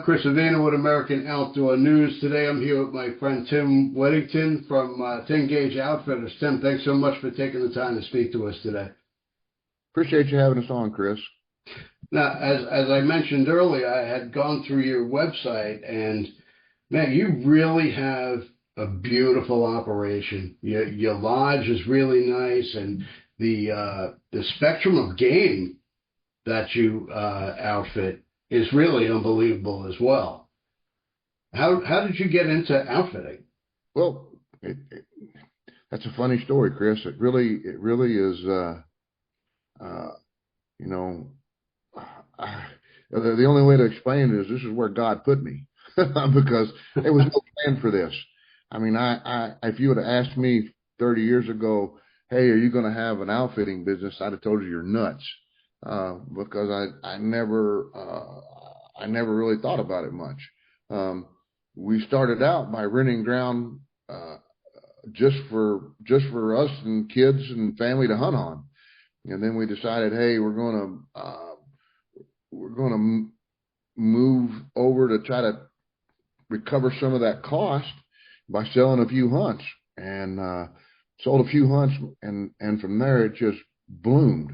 I'm Chris Avena with American Outdoor News. Today I'm here with my friend Tim Weddington from 10 Gauge Outfitters. Tim, thanks so much for taking the time to speak to us today. Appreciate you having us on, Chris. Now, as I mentioned earlier, I had gone through your website, and man, you really have a beautiful operation. Your lodge is really nice, and the spectrum of game that you outfit is really unbelievable as well. How did you get into outfitting? Well, that's a funny story, Chris. It really is. You know, the only way to explain it is this is where God put me because there was no plan for this. I mean, if you would have asked me 30 years ago, hey, are you going to have an outfitting business? I'd have told you you're nuts, because I never really thought about it much. We started out by renting ground just for us and kids and family to hunt on, and then we decided, hey, we're going to move over to try to recover some of that cost by selling a few hunts, and sold a few hunts, and from there it just bloomed.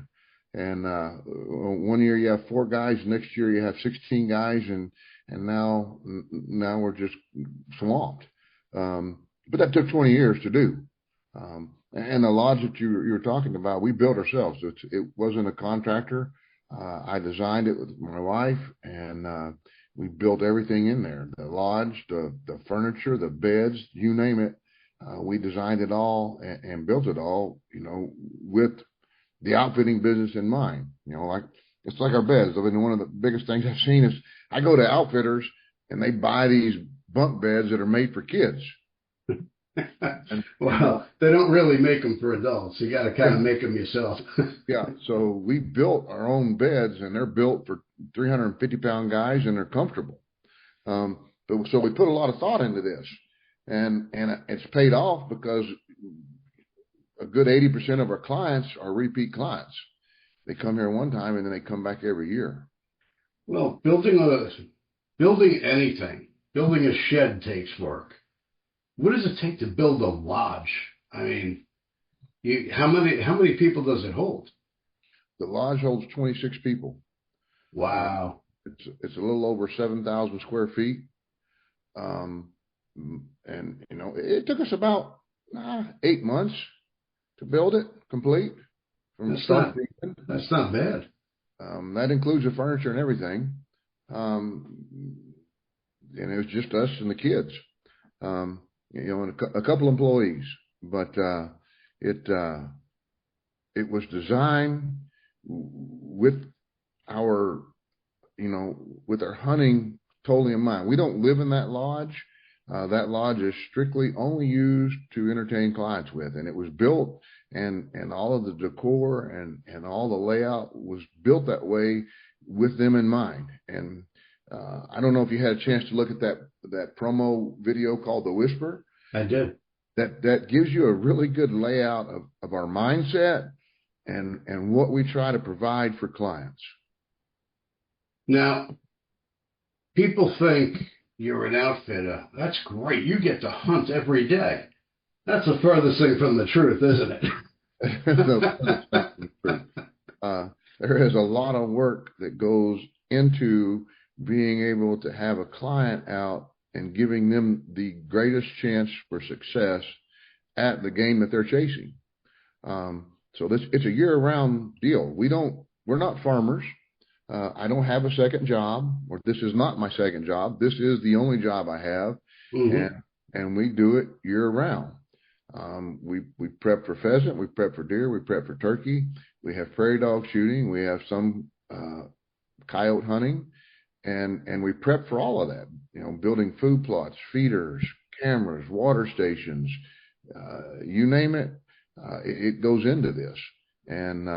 And one year you have 4 guys, next year you have 16 guys, and now we're just swamped. But that took 20 years to do. And the lodge that you're talking about, we built ourselves. It wasn't a contractor. I designed it with my wife, and we built everything in there. The lodge, the furniture, the beds, you name it. We designed it all and built it all, with the outfitting business in mind. It's like our beds. I mean, one of the biggest things I've seen is I go to outfitters and they buy these bunk beds that are made for kids. Well, they don't really make them for adults. You got to kind of make them yourself. Yeah. So we built our own beds, and they're built for 350-pound guys, and they're comfortable. So we put a lot of thought into this, and it's paid off because a good 80% of our clients are repeat clients. They come here one time and then they come back every year. Well, building anything, building a shed takes work. What does it take to build a lodge? I mean, how many people does it hold? The lodge holds 26 people. Wow. It's a little over 7,000 square feet. And it took us about 8 months to build it complete from start to end. That's not bad. That includes the furniture and everything. And it was just us and the kids. And a couple employees, but it was designed with our hunting totally in mind. We don't live in that lodge. That lodge is strictly only used to entertain clients with, and it was built, and all of the decor and all the layout was built that way with them in mind. And I don't know if you had a chance to look at that promo video called The Whisper. I did. That gives you a really good layout of our mindset and what we try to provide for clients. Now, people think you're an outfitter. That's great. You get to hunt every day. That's the furthest thing from the truth, isn't it? There is a lot of work that goes into being able to have a client out and giving them the greatest chance for success at the game that they're chasing. So it's a year-round deal. We're not farmers. I don't have a second job, or this is not my second job. This is the only job I have, and we do it year-round. We prep for pheasant, we prep for deer, we prep for turkey. We have prairie dog shooting. We have some coyote hunting. And we prep for all of that, building food plots, feeders, cameras, water stations, you name it, it goes into this. And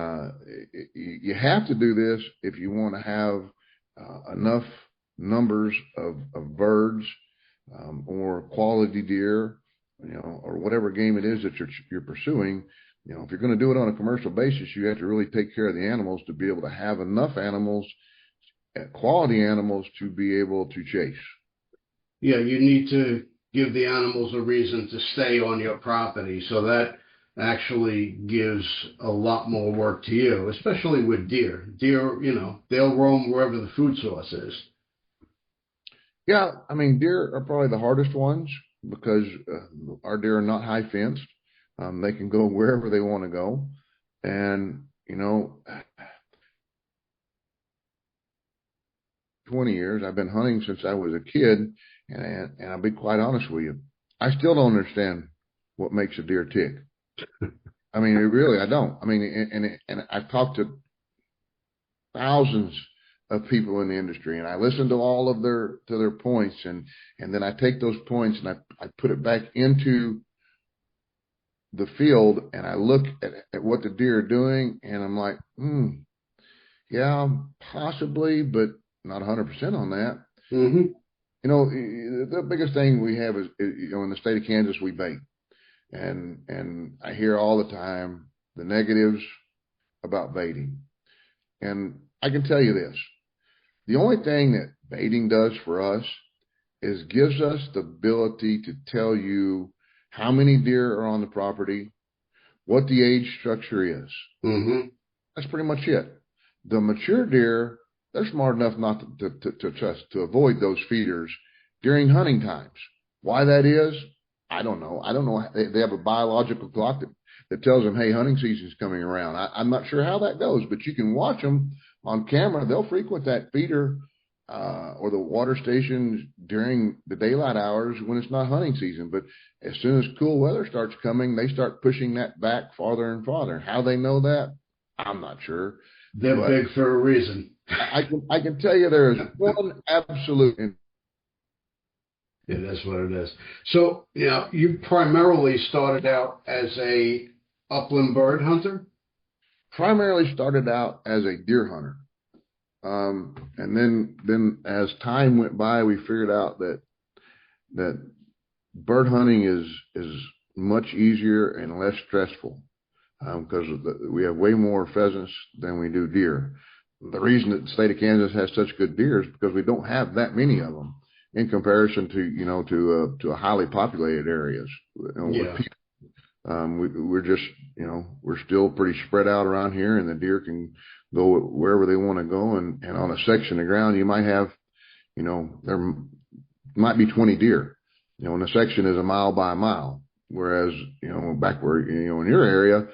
you have to do this if you want to have enough numbers of birds or quality deer, or whatever game it is that you're pursuing. If you're going to do it on a commercial basis, you have to really take care of the animals to be able to have enough animals quality animals to be able to chase. Yeah, you need to give the animals a reason to stay on your property. So that actually gives a lot more work to you, especially with deer. Deer, they'll roam wherever the food source is. Yeah, I mean, deer are probably the hardest ones because our deer are not high fenced. They can go wherever they want to go. And, 20 years, I've been hunting since I was a kid. And I'll be quite honest with you, I still don't understand what makes a deer tick. I mean, really, I don't. I mean, and I've talked to thousands of people in the industry, and I listen to all of their points, and then I take those points and I put it back into the field, and I look at what the deer are doing, and I'm like, yeah, possibly, but not 100% on that. Mm-hmm. The biggest thing we have is, in the state of Kansas, we bait, and I hear all the time the negatives about baiting, and I can tell you this. The only thing that baiting does for us is gives us the ability to tell you how many deer are on the property, what the age structure is. Mm-hmm. That's pretty much it. The mature deer, they're smart enough not to avoid those feeders during hunting times. Why that is, I don't know. I don't know. They have a biological clock that tells them, hey, hunting season's coming around. I'm not sure how that goes, but you can watch them on camera. They'll frequent that feeder or the water stations during the daylight hours when it's not hunting season. But as soon as cool weather starts coming, they start pushing that back farther and farther. How they know that, I'm not sure. They're big for a reason. I can tell you there is one absolute. It is what it is. So, you primarily started out as a upland bird hunter? Primarily started out as a deer hunter. And then as time went by, we figured out that bird hunting is much easier and less stressful because we have way more pheasants than we do deer. The reason that the state of Kansas has such good deer is because we don't have that many of them in comparison to highly populated areas. Yeah. We're just, we're still pretty spread out around here, and the deer can go wherever they want to go. And on a section of ground, you might have, there might be 20 deer, and the section is a mile by a mile. Whereas, back where, in your area,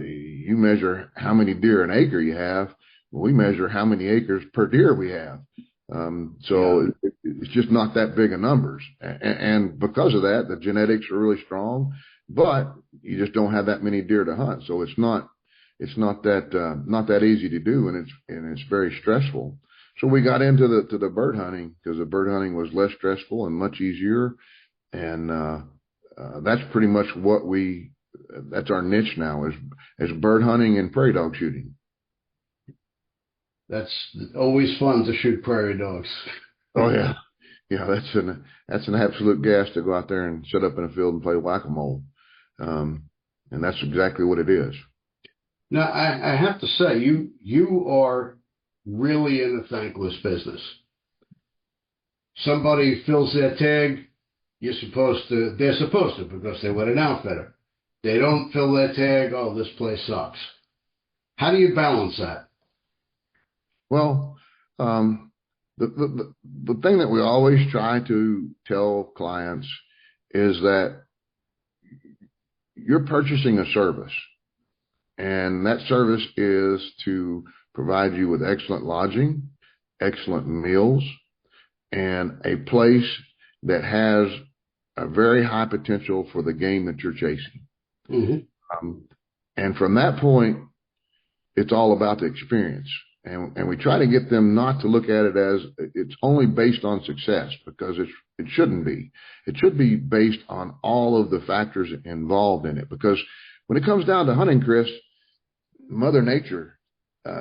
you measure how many deer an acre you have. We measure how many acres per deer we have. It's just not that big of numbers. And because of that, the genetics are really strong, but you just don't have that many deer to hunt. So it's not that easy to do, and it's very stressful. So we got into the bird hunting because the bird hunting was less stressful and much easier. And that's pretty much that's our niche now is bird hunting and prairie dog shooting. That's always fun to shoot prairie dogs. Oh yeah. Yeah, that's an absolute gas to go out there and sit up in a field and play whack-a-mole. And that's exactly what it is. Now, I have to say, you are really in a thankless business. Somebody fills their tag, they're supposed to because they're with an outfitter. They don't fill their tag, oh, this place sucks. How do you balance that? Well, the thing that we always try to tell clients is that you're purchasing a service, and that service is to provide you with excellent lodging, excellent meals, and a place that has a very high potential for the game that you're chasing. Mm-hmm. And from that point, it's all about the experience. And we try to get them not to look at it as it's only based on success, because it shouldn't be. It should be based on all of the factors involved in it. Because when it comes down to hunting, Chris, Mother Nature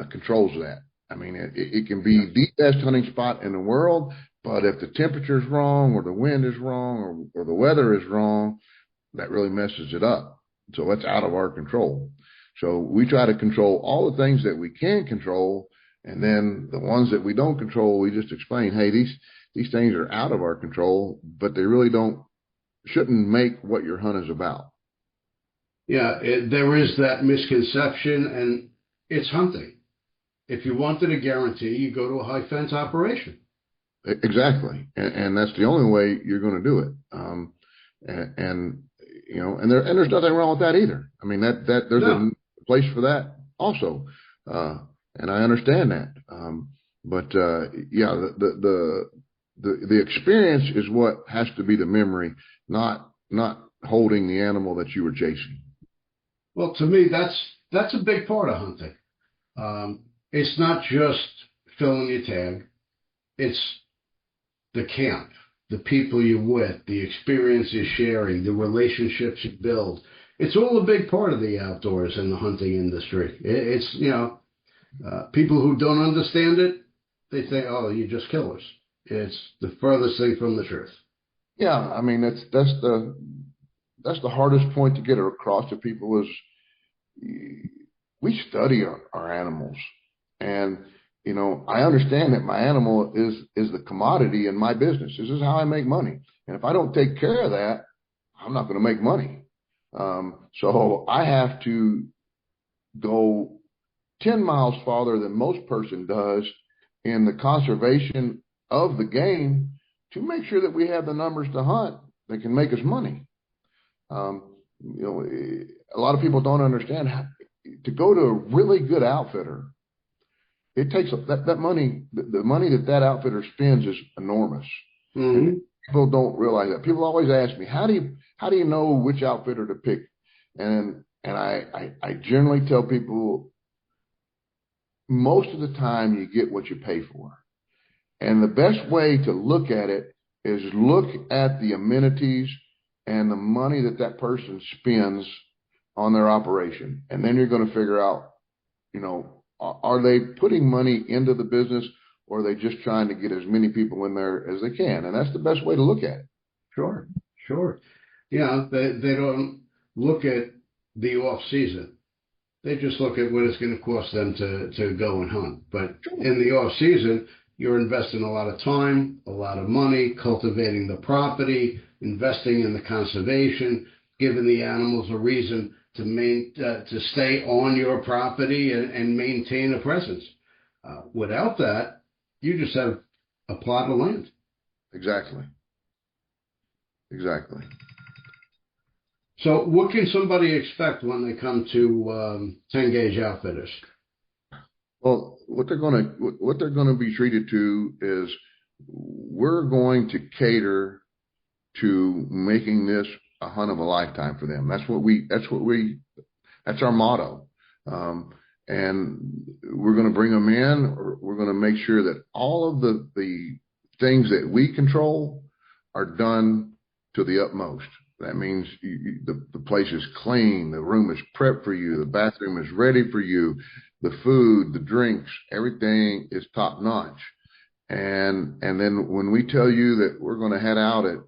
controls that. I mean, it can be the best hunting spot in the world, but if the temperature's wrong or the wind is wrong or the weather is wrong, that really messes it up. So that's out of our control. So we try to control all the things that we can control And then the ones that we don't control, we just explain, hey, these things are out of our control, but they really shouldn't make what your hunt is about. Yeah, there is that misconception, and it's hunting. If you wanted a guarantee, you go to a high fence operation. Exactly, and that's the only way you're going to do it. And you know, and there's nothing wrong with that either. I mean, that there's No. a place for that also, and I understand that. But yeah, the experience is what has to be the memory, not holding the animal that you were chasing. Well, to me, that's a big part of hunting. It's not just filling your tag. It's the camp, the people you're with, the experience you're sharing, the relationships you build. It's all a big part of the outdoors and the hunting industry. It's, people who don't understand it, they say, oh, you're just killers. It's the furthest thing from the truth. Yeah, I mean that's the hardest point to get across to people is we study our animals, and you know, I understand that my animal is the commodity in my business. This is how I make money, and if I don't take care of that, I'm not going to make money. So I have to go 10 miles farther than most person does in the conservation of the game to make sure that we have the numbers to hunt that can make us money. You know, a lot of people don't understand how to go to a really good outfitter. It takes that money, the money that outfitter spends is enormous. Mm-hmm. And people don't realize that. People always ask me, how do you know which outfitter to pick? And I generally tell people most of the time you get what you pay for. And the best way to look at it is look at the amenities and the money that person spends on their operation. And then you're going to figure out, you know, are they putting money into the business or are they just trying to get as many people in there as they can? And that's the best way to look at it. Sure, sure. Yeah, they don't look at the off season. They just look at what it's going to cost them to go and hunt. But in the off season, you're investing a lot of time, a lot of money, cultivating the property, investing in the conservation, giving the animals a reason to stay on your property and maintain a presence. Without that, you just have a plot of land. Exactly. So what can somebody expect when they come to 10 Gauge Outfitters? Well, what they're going to be treated to is we're going to cater to making this a hunt of a lifetime for them. That's our motto. And we're going to bring them in. We're going to make sure that all of the things that we control are done to the utmost. That means the place is clean, the room is prepped for you, the bathroom is ready for you, the food, the drinks, everything is top notch. And then when we tell you that we're going to head out at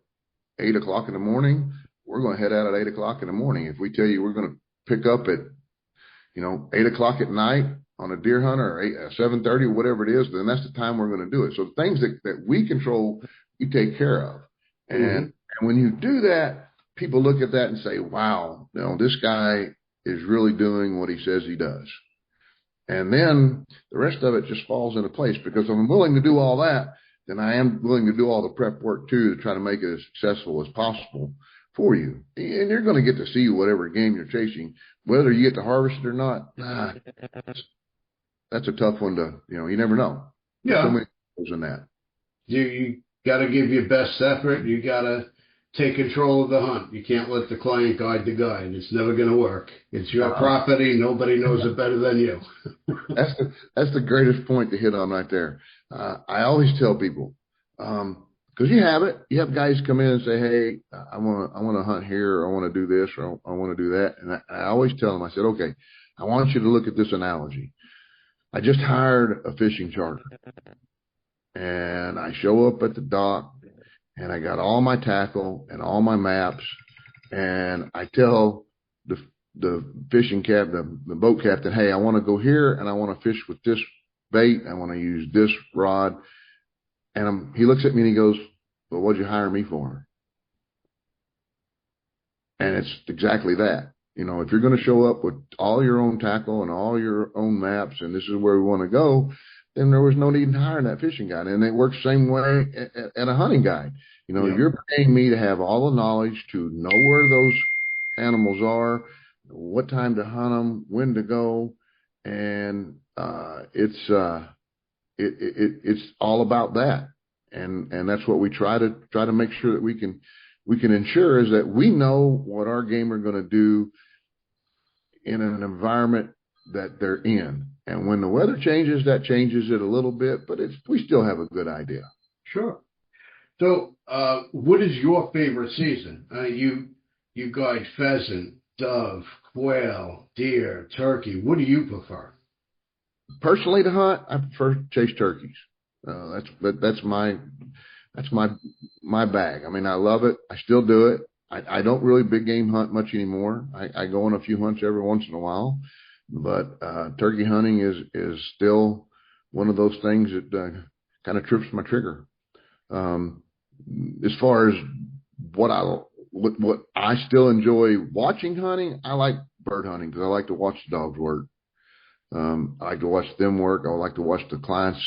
8 o'clock in the morning, we're going to head out at 8 o'clock in the morning. If we tell you we're going to pick up at 8 o'clock at night on a deer hunt or 7:30, whatever it is, then that's the time we're going to do it. So the things that we control, we take care of. And when you do that, people look at that and say, wow, this guy is really doing what he says he does. And then the rest of it just falls into place, because if I'm willing to do all that, then I am willing to do all the prep work too to try to make it as successful as possible for you. And you're going to get to see whatever game you're chasing, whether you get to harvest it or not. That's a tough one to, you never know. Yeah. There's so many things in that. You got to give your best effort. You got to take control of the hunt. You can't let the client guide the guide. It's never going to work. It's your property. Nobody knows it better than you. That's the greatest point to hit on right there. I always tell people, because you have it. You have guys come in and say, hey, I want to hunt here, or I want to do this, or I want to do that. And I always tell them, I said, okay, I want you to look at this analogy. I just hired a fishing charter, and I show up at the dock, and I got all my tackle and all my maps, and I tell the fishing captain, the boat captain, hey, I want to go here, and I want to fish with this bait. I want to use this rod. And he looks at me and he goes, well, what'd you hire me for? And it's exactly that. You know, if you're going to show up with all your own tackle and all your own maps, and this is where we want to go, then there was no need in hiring that fishing guide. And it works the same way at a hunting guide. You know, Yep. you're paying me to have all the knowledge to know where those animals are, what time to hunt them, when to go. And it's all about that. And that's what we try to make sure that we can ensure, is that we know what our game are going to do in an environment that they're in. And when the weather changes, that changes it a little bit, but we still have a good idea. Sure. So, what is your favorite season? You guide pheasant, dove, quail, deer, turkey. What do you prefer? Personally, to hunt, I prefer to chase turkeys. That's my bag. I mean, I love it. I still do it. I don't really big game hunt much anymore. I go on a few hunts every once in a while, but turkey hunting is still one of those things that kind of trips my trigger. As far as what I still enjoy watching hunting, I like bird hunting because I like to watch the dogs work. I like to watch them work. I like to watch the clients,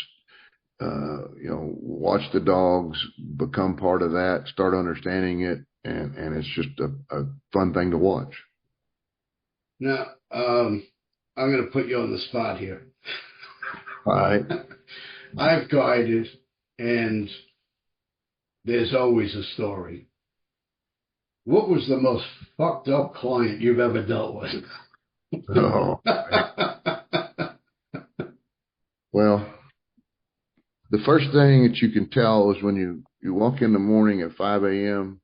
watch the dogs become part of that, start understanding it, and it's just a fun thing to watch. Now, I'm going to put you on the spot here. All right. I've guided, and there's always a story. What was the most fucked up client you've ever dealt with? Oh. Well, the first thing that you can tell is when you walk in the morning at 5 a.m.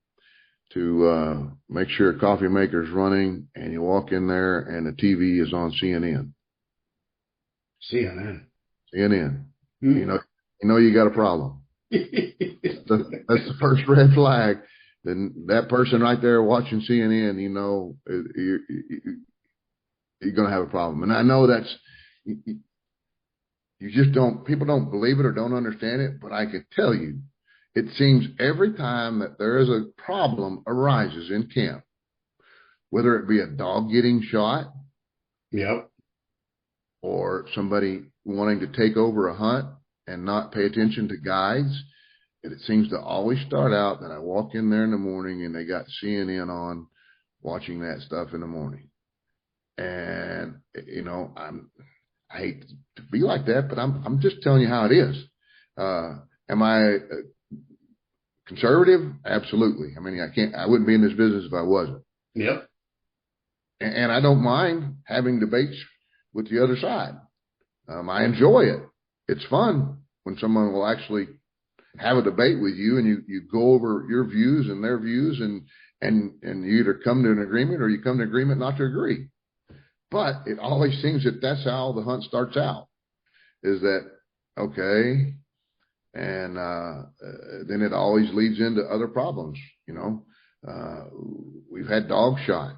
to make sure a coffee maker's running, and you walk in there and the TV is on CNN. CNN. CNN. You know you got a problem. That's the first red flag. Then that person right there watching CNN, you're going to have a problem. And I know people don't believe it or don't understand it, but I can tell you, it seems every time that there is a problem arises in camp, whether it be a dog getting shot, yep, or somebody wanting to take over a hunt and not pay attention to guides, it seems to always start out that I walk in there in the morning and they got CNN on watching that stuff in the morning. And, I hate to be like that, but I'm just telling you how it is. Am I conservative? Absolutely. I mean, I wouldn't be in this business if I wasn't. Yep. And I don't mind having debates with the other side. I enjoy it. It's fun when someone will actually have a debate with you and you go over your views and their views and you either come to an agreement or you come to an agreement not to agree. But it always seems that that's how the hunt starts out, is that, okay, and then it always leads into other problems. We've had dogs shot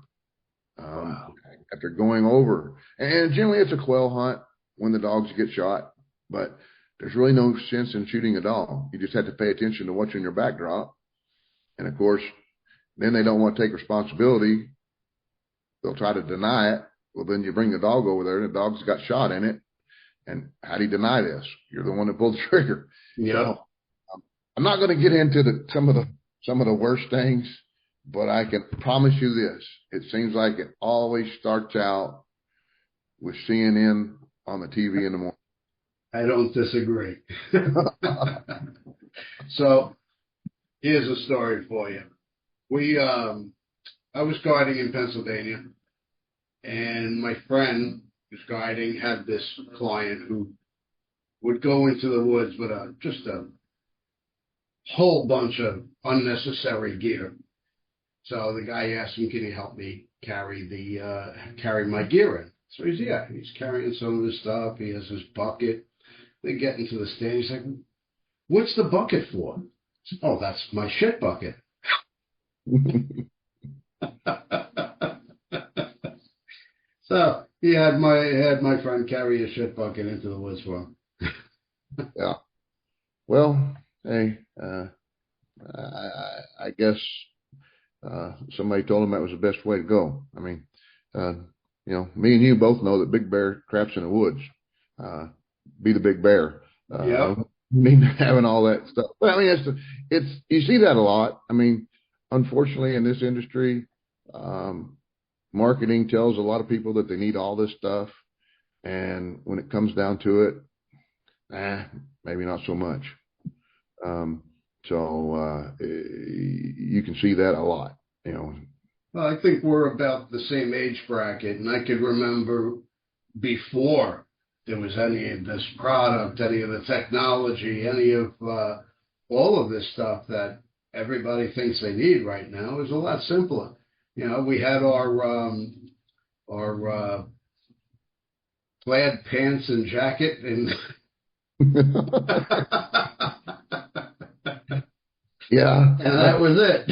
after going over, and generally it's a quail hunt when the dogs get shot, but there's really no sense in shooting a dog. You just have to pay attention to what's in your backdrop. And of course, then they don't want to take responsibility. They'll try to deny it. Well, then you bring the dog over there and the dog's got shot in it. And how do you deny this? You're the one that pulled the trigger. Yep. So, I'm not going to get into some of the worst things, but I can promise you this. It seems like it always starts out with CNN on the TV in the morning. I don't disagree. So here's a story for you. I was guiding in Pennsylvania, and my friend who's guiding had this client who would go into the woods with just a whole bunch of unnecessary gear. So the guy asked him, "Can you help me carry my gear in?" So he's carrying some of his stuff. He has his bucket. They get into the stand. He's like, "What's the bucket for?" Said, "Oh, that's my shit bucket." So he had my friend carry a shit bucket into the woods for him. Yeah. Well, hey, I guess somebody told him that was the best way to go. I mean, uh, me and you both know that big bear craps in the woods. Uh, be the big bear. Yep. No need having all that stuff. But I mean, it's you see that a lot. I mean, unfortunately, in this industry, um, marketing tells a lot of people that they need all this stuff, and when it comes down to it, maybe not so much. Um, you can see that a lot. You know, Well, I think we're about the same age bracket, and I could remember before there was any of this product, any of the technology, any of all of this stuff that everybody thinks they need right now is a lot simpler. We had our plaid pants and jacket, and yeah, and that was it.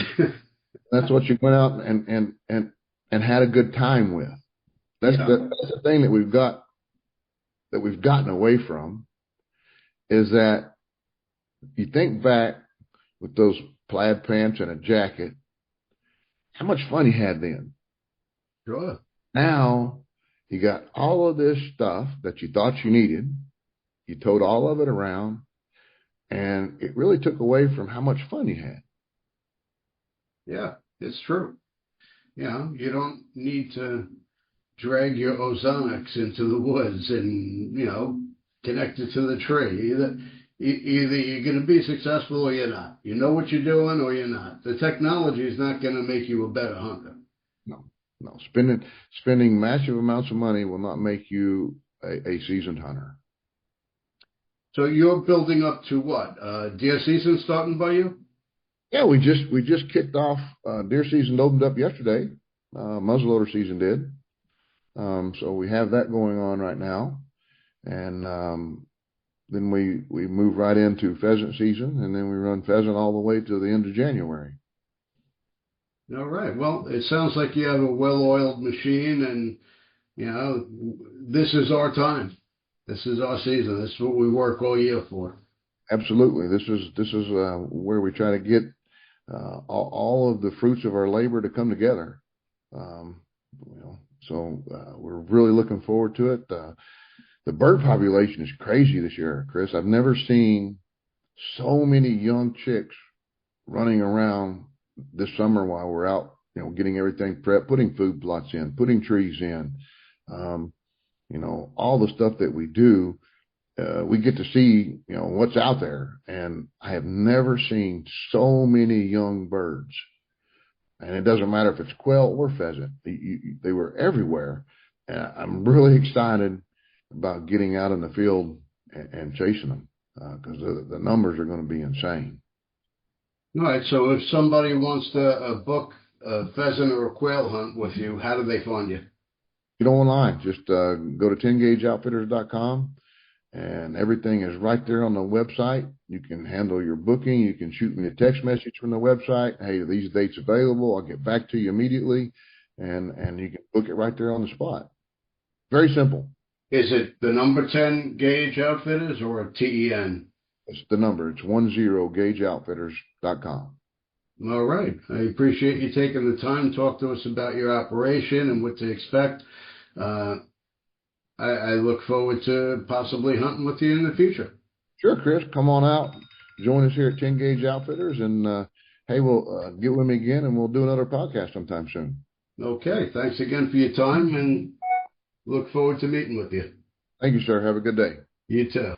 that's what you went out and had a good time with. Yeah, That's the thing that we've gotten away from is that you think back with those plaid pants and a jacket, how much fun you had then. sure. Now you got all of this stuff that you thought you needed. You towed all of it around, and it really took away from how much fun you had. Yeah, it's true. You don't need to drag your ozonics into the woods and connect it to the tree. Either you're going to be successful or you're not. You know what you're doing or you're not. The technology is not going to make you a better hunter. No, no. Spending massive amounts of money will not make you a seasoned hunter. So you're building up to what? Deer season starting by you? Yeah, we just kicked off. Deer season opened up yesterday. Muzzleloader season did. So we have that going on right now, and then we move right into pheasant season, and then we run pheasant all the way to the end of January. All right. Well, it sounds like you have a well-oiled machine, and this is our time. This is our season. This is what we work all year for. Absolutely, this is where we try to get all of the fruits of our labor to come together. Um, so we're really looking forward to it. The bird population is crazy this year, Chris. I've never seen so many young chicks running around this summer while we're out, getting everything prepped, putting food plots in, putting trees in, um, all the stuff that we do. We get to see, what's out there. And I have never seen so many young birds. And it doesn't matter if it's quail or pheasant. They were everywhere. And I'm really excited about getting out in the field and chasing them because the numbers are going to be insane. All right. So if somebody wants to book a pheasant or a quail hunt with you, how do they find you? Get online. Just go to 10gageoutfitters.com. And everything is right there on the website. You can handle your booking. You can shoot me a text message from the website. Hey, these dates available. I'll get back to you immediately. And you can book it right there on the spot. Very simple. Is it the number 10 Gauge Outfitters or TEN? It's the number. It's 10gageoutfitters.com. All right. I appreciate you taking the time to talk to us about your operation and what to expect. I look forward to possibly hunting with you in the future. Sure, Chris. Come on out. Join us here at 10 Gauge Outfitters. And, hey, we'll get with me again and we'll do another podcast sometime soon. Okay. Thanks again for your time and look forward to meeting with you. Thank you, sir. Have a good day. You too.